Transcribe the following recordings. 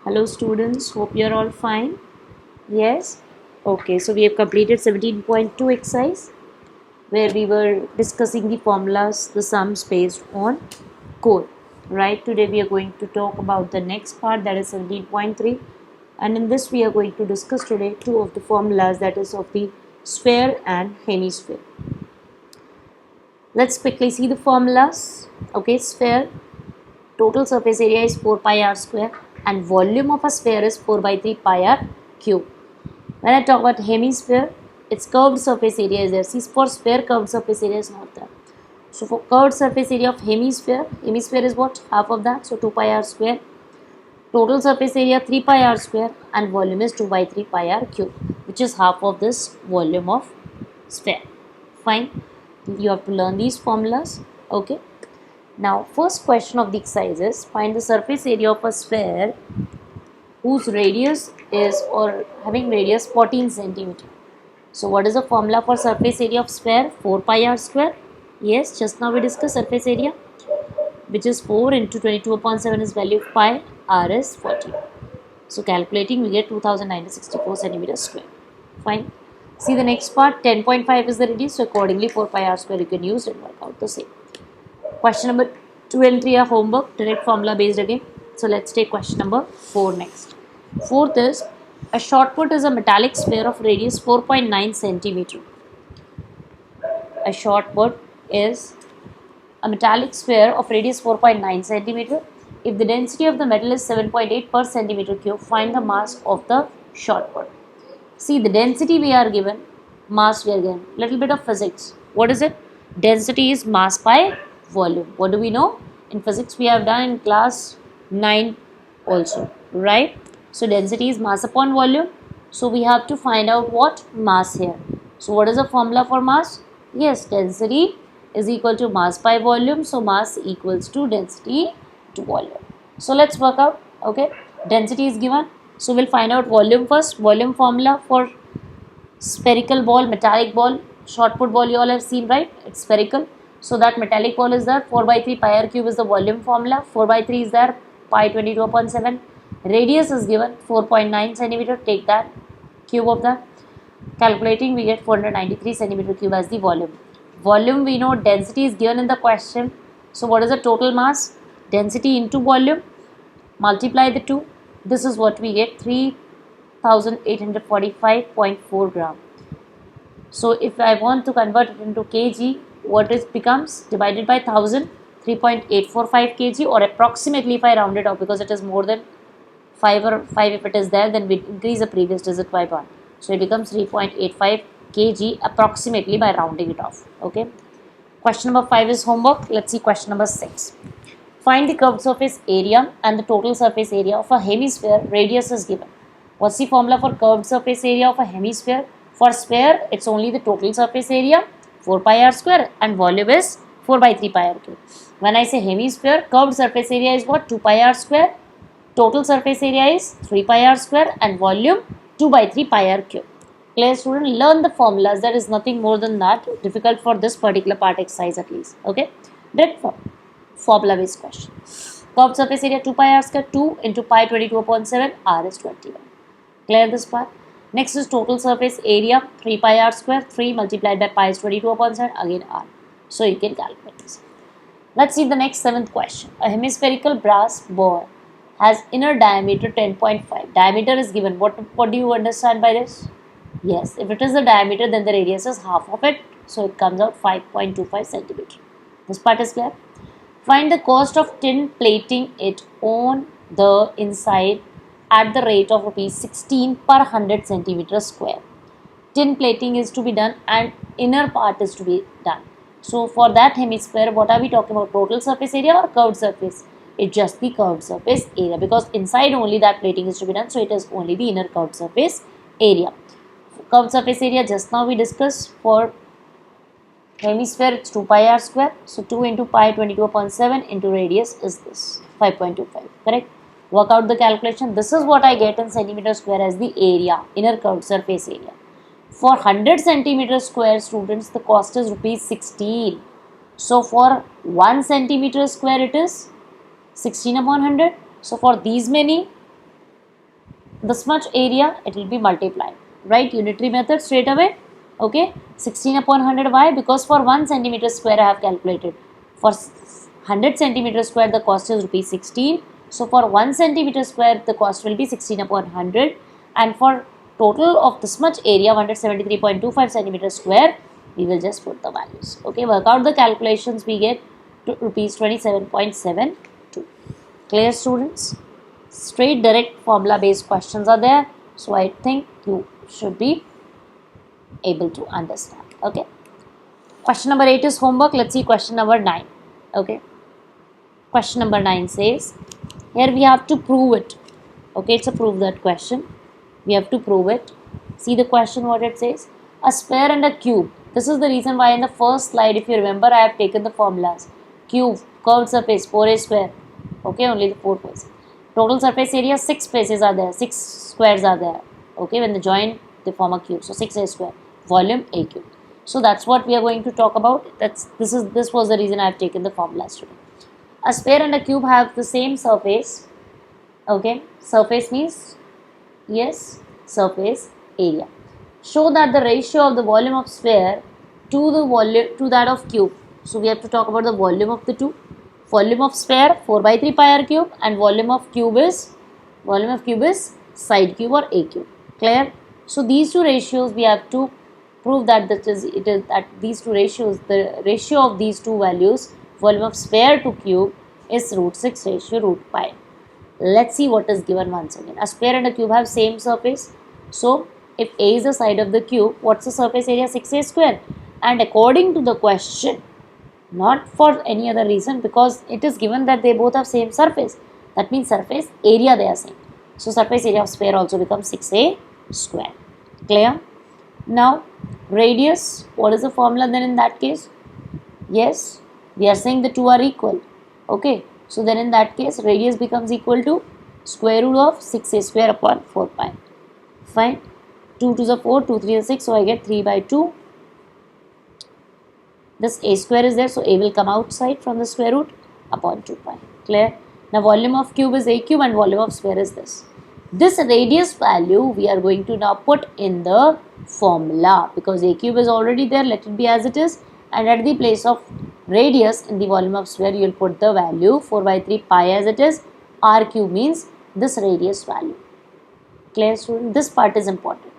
Hello students, hope you're all fine. Yes? Okay, so we have completed 17.2 exercise where we were discussing the formulas, the sums based on code. Right, today we are going to talk about the next part, that is 17.3, and in this we are going to discuss today two of the formulas, that is of the sphere and hemisphere. Let's quickly see the formulas. Okay, sphere, total surface area is 4 pi r square and volume of a sphere is 4 by 3 pi r cube. When I talk about hemisphere, its curved surface area is there. See, for sphere, curved surface area is not there. So for curved surface area of hemisphere is what? Half of that, so 2 pi r square. Total surface area 3 pi r square and volume is 2 by 3 pi r cube, which is half of this volume of sphere. Fine. You have to learn these formulas. Okay. Now, first question of the exercise is find the surface area of a sphere whose radius is or having radius 14 centimeter. So, what is the formula for surface area of sphere? 4 pi r square. Yes, just now we discussed surface area, which is 4 into 22 upon 7 is value of pi, r is 14. So, calculating we get 2964 centimeters square. Fine. See the next part, 10.5 is the radius, so accordingly 4 pi r square you can use and work out the same. Question number 2 and 3 are homework, direct formula based again. So let's take question number 4 next. Fourth is, a shot put is a metallic sphere of radius 4.9 centimeter. A shot put is a metallic sphere of radius 4.9 centimeter. If the density of the metal is 7.8 per centimeter cube, find the mass of the shot put. See, the density we are given, mass we are given. Little bit of physics. What is it? Density is mass by volume. What do we know? In physics we have done in class 9 also, right? So density is mass upon volume. So we have to find out what? Mass here. So what is the formula for mass? Yes, density is equal to mass by volume. So mass equals to density to volume. So let's work out. Okay, density is given. So we'll find out volume first. Volume formula for spherical ball, metallic ball, shot put ball you all have seen, right? It's spherical. So that metallic ball is there. 4 by 3 pi r cube is the volume formula. 4 by 3 is there. Pi 22 upon 7. Radius is given 4.9 centimeter. Take that. Cube of that. Calculating we get 493 centimeter cube as the volume. Volume we know, density is given in the question. So what is the total mass? Density into volume. Multiply the two. This is what we get, 3845.4 gram. So if I want to convert it into kg, what it becomes? Divided by 1000, 3.845 kg, or approximately, if I round it off, because it is more than 5 or 5 if it is there, then we increase the previous digit by 1. So it becomes 3.85 kg approximately by rounding it off. Okay. Question number 5 is homework. Let's see question number 6. Find the curved surface area and the total surface area of a hemisphere. Radius is given. What's the formula for curved surface area of a hemisphere? For sphere, it's only the total surface area, 4 pi r square, and volume is 4 by 3 pi r cube. When I say hemisphere, curved surface area is what? 2 pi r square. Total surface area is 3 pi r square and volume 2 by 3 pi r cube. Clear, student? Learn the formulas. There is nothing more than that. Difficult for this particular part exercise at least. Okay? Direct formula based question. Curved surface area 2 pi r square, 2 into pi 22 upon 7, r is 21. Clear this part? Next is total surface area 3 pi r square, 3 multiplied by pi is 22 upon 7, again r. So you can calculate this. Let's see the next 7th question. A hemispherical brass ball has inner diameter 10.5. Diameter is given. What do you understand by this? Yes, if it is the diameter, then the radius is half of it. So it comes out 5.25 centimeter. This part is clear. Find the cost of tin plating it on the inside at the rate of rupees 16 per 100 centimeter square. Tin plating is to be done and inner part is to be done. So for that hemisphere, what are we talking about? Total surface area or curved surface? It's just the curved surface area, because inside only that plating is to be done. So it is only the inner curved surface area. Curved surface area just now we discussed. For hemisphere it's 2 pi r square. So 2 into pi 22 upon 7 into radius is this 5.25. Correct? Work out the calculation. This is what I get in centimeter square as the area, inner curved surface area. For 100 centimeter square, students, the cost is rupees 16. So for 1 centimeter square it is 16 upon 100. So for these many this much area, it will be multiplied. Right, unitary method straight away. Okay, 16 upon 100. Why? Because for 1 centimeter square I have calculated. For 100 centimeter square the cost is rupees 16. So for 1 centimeter square the cost will be 16 upon 100, and for total of this much area 173.25 centimeter square, we will just put the values. Okay, work out the calculations, we get to rupees 27.72. Clear, students? Straight direct formula based questions are there, so I think you should be able to understand. Okay, question number 8 is homework. Let's see question number 9. Okay, question number 9 says, here we have to prove it. Okay, it's a prove that question. We have to prove it. See the question, what it says. A square and a cube. This is the reason why in the first slide, if you remember, I have taken the formulas. Cube, curved surface, 4a square. Okay, only the 4 faces. Total surface area, 6 faces are there. 6 squares are there. Okay, when they join, they form a cube. So 6a square. Volume a cube. So that's what we are going to talk about. This was the reason I have taken the formulas today. A sphere and a cube have the same surface. Okay, surface means, yes, surface area. Show that the ratio of the volume of sphere to the volume to that of cube. So we have to talk about the volume of the two. Volume of sphere 4 by 3 pi r cube, and volume of cube is side cube or a cube. Clear? So these two ratios we have to prove that these two ratios, the ratio of these two values, volume of sphere to cube, is root 6 ratio root pi. Let's see what is given once again. A sphere and a cube have same surface. So if A is the side of the cube, what's the surface area? 6a square. And according to the question, not for any other reason, because it is given that they both have same surface. That means surface area they are same. So surface area of sphere also becomes 6a square. Clear? Now radius, what is the formula then in that case? Yes, we are saying the two are equal. Okay, so then in that case radius becomes equal to square root of 6a square upon 4 pi. Fine. 2 to the 4, 2 3 is 6, so I get 3 by 2. This a square is there, so a will come outside from the square root upon 2 pi. Clear? Now volume of cube is a cube and volume of sphere is this. This radius value we are going to now put in the formula, because a cube is already there, let it be as it is, and at the place of radius in the volume of sphere you will put the value 4 by 3 pi as it is. R cube means this radius value. Clear, student? This part is important,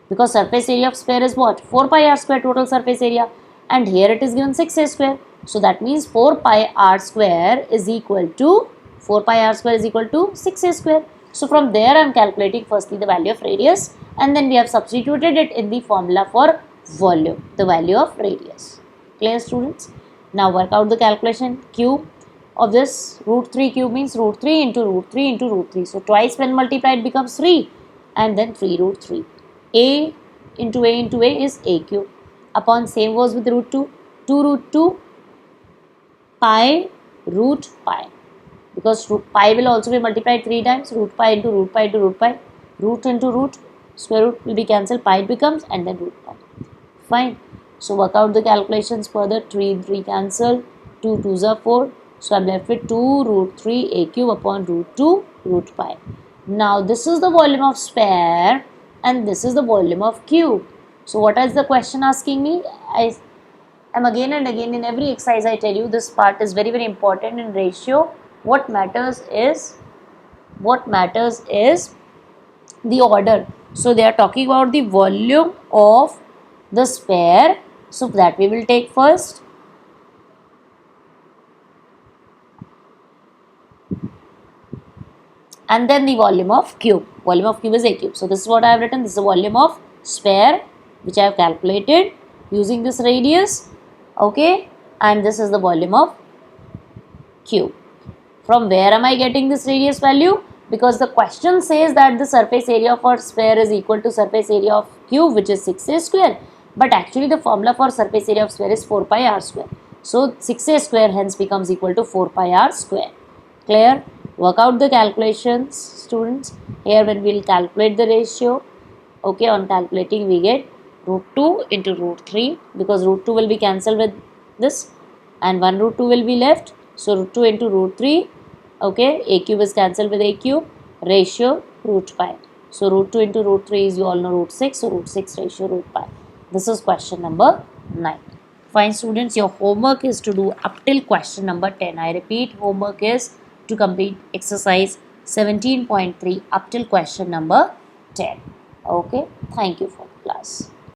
because surface area of sphere is what? 4 pi r square total surface area, and here it is given 6a square. So that means 4 pi r square is equal to 6a square. So from there I am calculating firstly the value of radius, and then we have substituted it in the formula for volume, the value of radius. Clear, students? Now work out the calculation. Cube of this root 3 cube means root 3 into root 3 into root 3. So twice when multiplied becomes 3, and then 3 root 3. A into A is a cube. Upon same goes with root 2. 2 root 2 pi root pi. Because root pi will also be multiplied 3 times. Root pi into root pi into root pi. Root into root. Square root will be cancelled. Pi it becomes, and then root pi. Fine. So work out the calculations further. 3 and 3 cancel. 2 2s are 4. So I am left with 2 root 3 a cube upon root 2 root pi. Now this is the volume of sphere and this is the volume of cube. So what is the question asking me? I am again and again in every exercise I tell you this part is very important in ratio. What matters is the order. So they are talking about the volume of the sphere. So that we will take first. And then the volume of cube. Volume of cube is a cube. So this is what I have written. This is the volume of sphere which I have calculated using this radius. Okay. And this is the volume of cube. From where am I getting this radius value? Because the question says that the surface area for sphere is equal to surface area of cube, which is 6a square. But actually the formula for surface area of sphere is 4 pi r square. So 6a square hence becomes equal to 4 pi r square. Clear? Work out the calculations, students. Here when we will calculate the ratio, okay, on calculating we get root 2 into root 3, because root 2 will be cancelled with this and 1 root 2 will be left. So root 2 into root 3, okay, a cube is cancelled with a cube, ratio root pi. So root 2 into root 3 is, you all know, root 6. So root 6 ratio root pi. This is question number 9. Fine students, your homework is to do up till question number 10. I repeat, homework is to complete exercise 17.3 up till question number 10. Okay, thank you for the class.